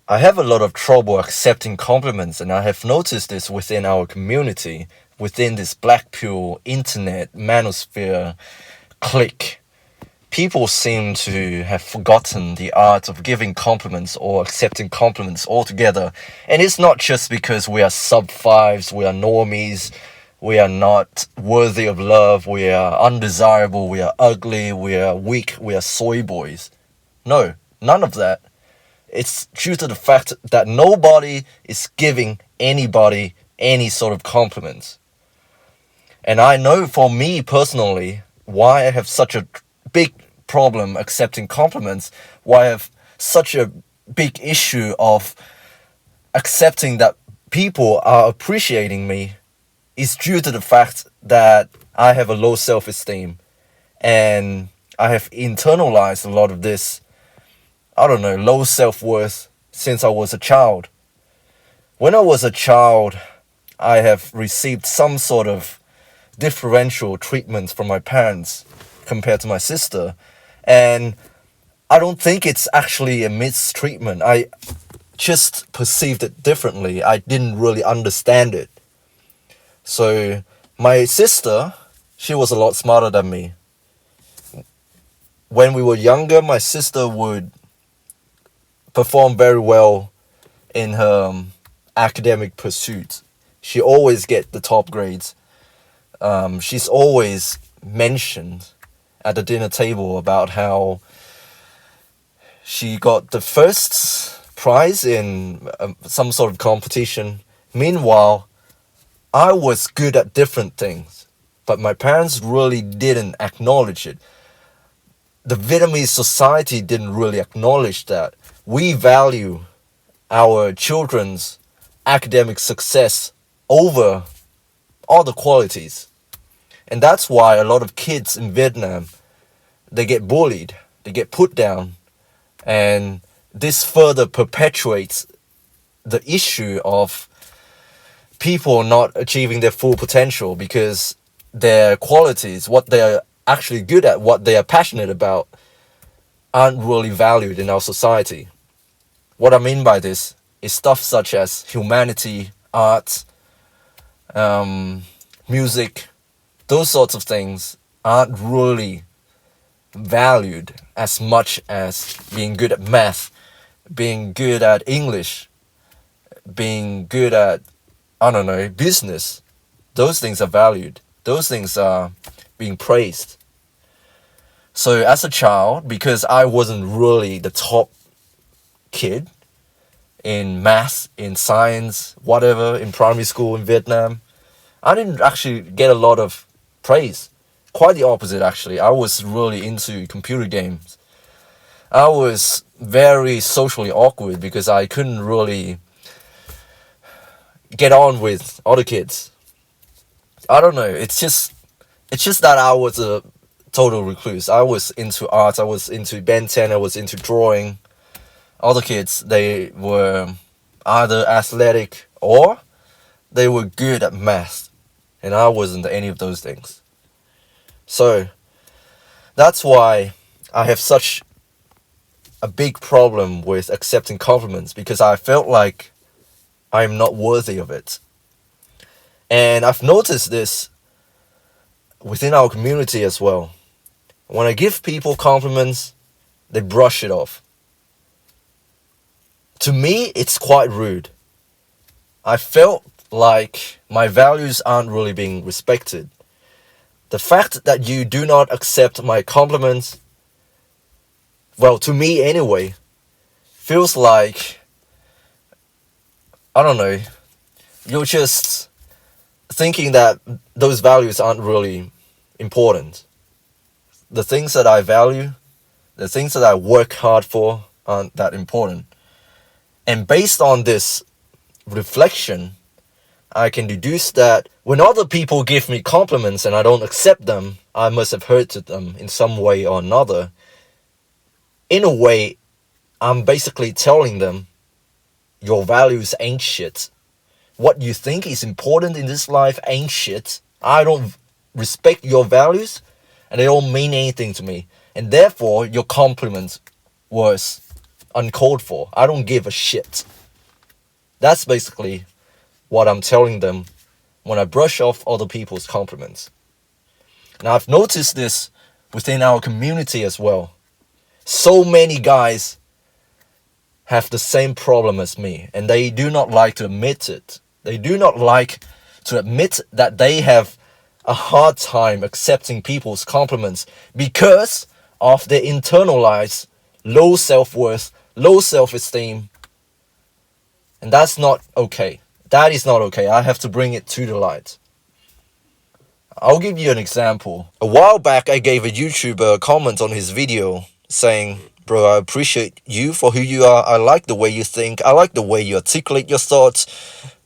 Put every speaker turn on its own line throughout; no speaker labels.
I have a lot of trouble accepting compliments, and I have noticed this within our community, within this Blackpool internet manosphere clique. People seem to have forgotten the art of giving compliments or accepting compliments altogether. And it's not just because we are sub fives, we are normies, we are not worthy of love, we are undesirable, we are ugly, we are weak, we are soy boys. No, none of that. It's due to the fact that nobody is giving anybody any sort of compliments. And I know for me personally why I have such a big problem accepting compliments, why I have such a big issue of accepting that people are appreciating me is due to the fact that I have a low self-esteem and I have internalized a lot of this, I don't know, low self-worth since I was a child. When I was a child, I have received some sort of differential treatment from my parents compared to my sister. And I don't think it's actually a mistreatment. I just perceived it differently. I didn't really understand it. So my sister, she was a lot smarter than me. When we were younger, my sister would perform very well in her academic pursuits. She always get the top grades. She's always mentioned at the dinner table about how she got the first prize in some sort of competition. Meanwhile, I was good at different things, but my parents really didn't acknowledge it. The Vietnamese society didn't really acknowledge that. We value our children's academic success over other qualities. And that's why a lot of kids in Vietnam, they get bullied, they get put down, and this further perpetuates the issue of people not achieving their full potential because their qualities, what they are actually good at, what they are passionate about, aren't really valued in our society. What I mean by this is stuff such as humanity, art, music, those sorts of things aren't really valued as much as being good at math, being good at English, being good at, I don't know, business. Those things are valued. Those things are being praised. So as a child, because I wasn't really the top kid in math, in science, whatever, in primary school in Vietnam, I didn't actually get a lot of praise. Quite the opposite, actually. I was really into computer games. I was very socially awkward because I couldn't really get on with other kids. I don't know. It's just that I was a total recluse. I was into art. I was into Ben 10. I was into drawing. Other kids, they were either athletic or they were good at math, and I wasn't any of those things. So that's why I have such a big problem with accepting compliments, because I felt like I'm not worthy of it. And I've noticed this within our community as well. When I give people compliments, they brush it off. To me, it's quite rude. I felt like my values aren't really being respected. The fact that you do not accept my compliments, well, to me anyway, feels like, I don't know, you're just thinking that those values aren't really important. The things that I value, the things that I work hard for aren't that important. And based on this reflection, I can deduce that when other people give me compliments and I don't accept them, I must have hurted them in some way or another. In a way, I'm basically telling them, your values ain't shit. What you think is important in this life ain't shit. I don't respect your values, and they don't mean anything to me. And therefore, your compliment was uncalled for. I don't give a shit. That's basically what I'm telling them when I brush off other people's compliments. And I've noticed this within our community as well. So many guys have the same problem as me, and they do not like to admit it. They do not like to admit that they have a hard time accepting people's compliments because of their internalized low self-worth, low self-esteem. And that's not okay. That is not okay. I have to bring it to the light. I'll give you an example. A while back, I gave a YouTuber a comment on his video saying, "Bro, I appreciate you for who you are. I like the way you think. I like the way you articulate your thoughts.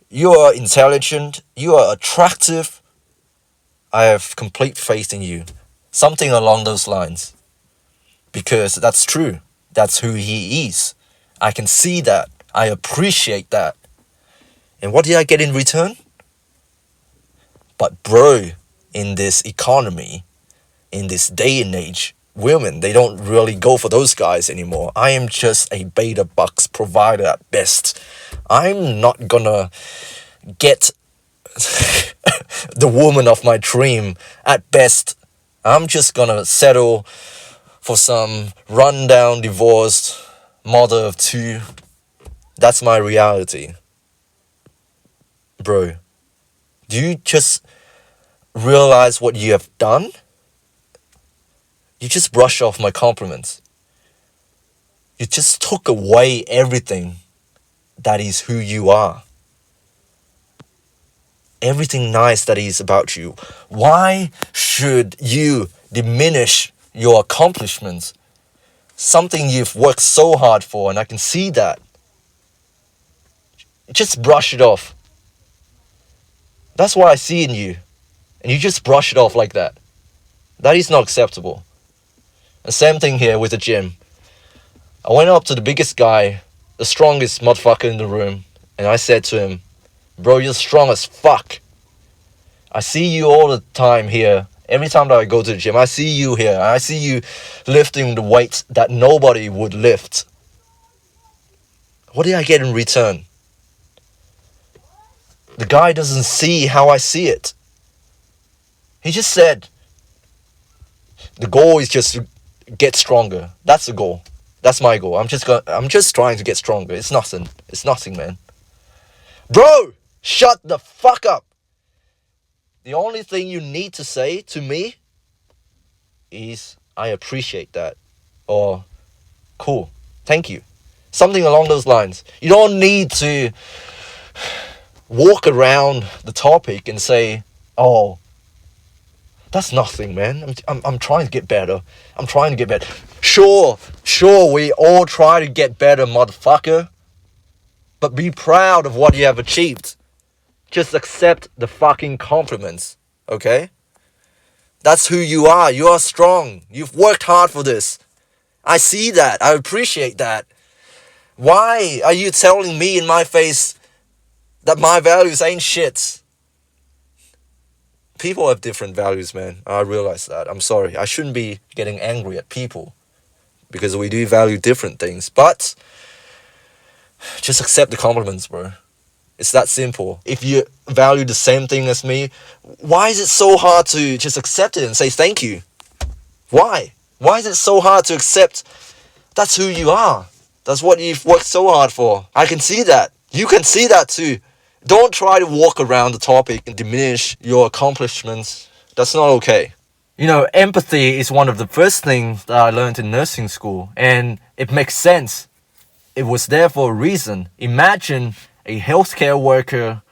You are intelligent. You are attractive. I have complete faith in you." Something along those lines. Because that's true. That's who he is. I can see that. I appreciate that. And what did I get in return? But bro, in this economy, in this day and age, women, they don't really go for those guys anymore. I am just a beta bucks provider at best. I'm not gonna get the woman of my dream at best. I'm just gonna settle for some rundown divorced mother of two. That's my reality. Bro, do you just realize what you have done? You just brush off my compliments. You just took away everything that is who you are. Everything nice that is about you. Why should you diminish your accomplishments? Something you've worked so hard for, and I can see that. Just brush it off. That's what I see in you. And you just brush it off like that. That is not acceptable. And same thing here with the gym. I went up to the biggest guy, the strongest motherfucker in the room, and I said to him, "Bro, you're strong as fuck. I see you all the time here. Every time that I go to the gym, I see you here. I see you lifting the weights that nobody would lift." What did I get in return? The guy doesn't see how I see it. He just said, the goal is just to get stronger. That's the goal. That's my goal. I'm just trying to get stronger. It's nothing. It's nothing, man. Bro, shut the fuck up. The only thing you need to say to me is, "I appreciate that," or "Cool, thank you." Something along those lines. You don't need to walk around the topic and say, "Oh, that's nothing, man. I'm trying to get better. I'm trying to get better." Sure, we all try to get better, motherfucker. But be proud of what you have achieved. Just accept the fucking compliments, okay? That's who you are. You are strong. You've worked hard for this. I see that. I appreciate that. Why are you telling me in my face that my values ain't shit? People have different values, man. I realize that. I'm sorry. I shouldn't be getting angry at people because we do value different things. But just accept the compliments, bro. It's that simple. If you value the same thing as me, why is it so hard to just accept it and say thank you? Why? Why is it so hard to accept that's who you are? That's what you've worked so hard for. I can see that. You can see that too. Don't try to walk around the topic and diminish your accomplishments. That's not okay. You know, empathy is one of the first things that I learned in nursing school, and it makes sense. It was there for a reason. Imagine a healthcare worker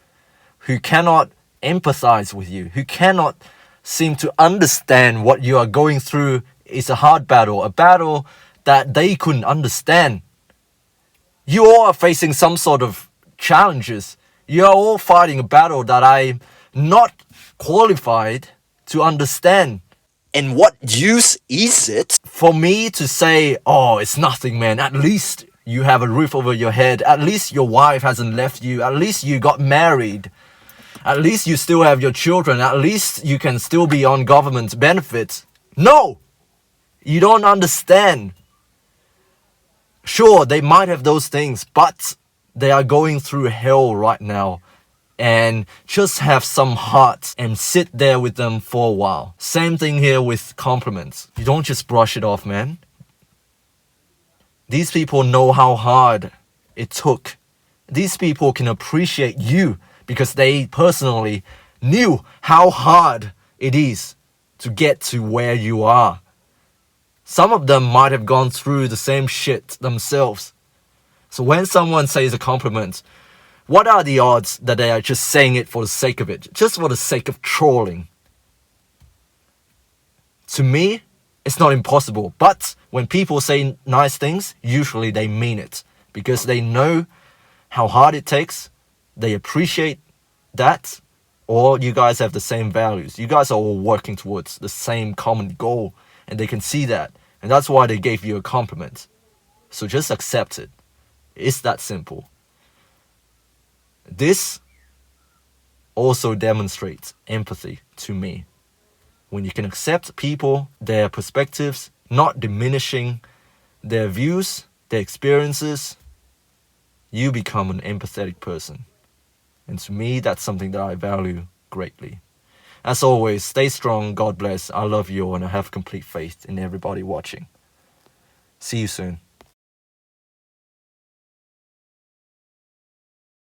who cannot empathize with you, who cannot seem to understand what you are going through. Is a hard battle, a battle that they couldn't understand. You all are facing some sort of challenges. You are all fighting a battle that I'm not qualified to understand. And what use is it for me to say, "Oh, it's nothing, man. At least you have a roof over your head. At least your wife hasn't left you. At least you got married. At least you still have your children. At least you can still be on government benefits." No! You don't understand. Sure, they might have those things, but they are going through hell right now. And just have some heart and sit there with them for a while. Same thing here with compliments. You don't just brush it off, man. These people know how hard it took. These people can appreciate you because they personally knew how hard it is to get to where you are. Some of them might have gone through the same shit themselves. So when someone says a compliment, what are the odds that they are just saying it for the sake of it? Just for the sake of trolling? To me, it's not impossible. But when people say nice things, usually they mean it. Because they know how hard it takes. They appreciate that. Or you guys have the same values. You guys are all working towards the same common goal. And they can see that. And that's why they gave you a compliment. So just accept it. It's that simple. This also demonstrates empathy to me. When you can accept people, their perspectives, not diminishing their views, their experiences, you become an empathetic person. And to me, that's something that I value greatly. As always, stay strong, God bless, I love you all, and I have complete faith in everybody watching. See you soon.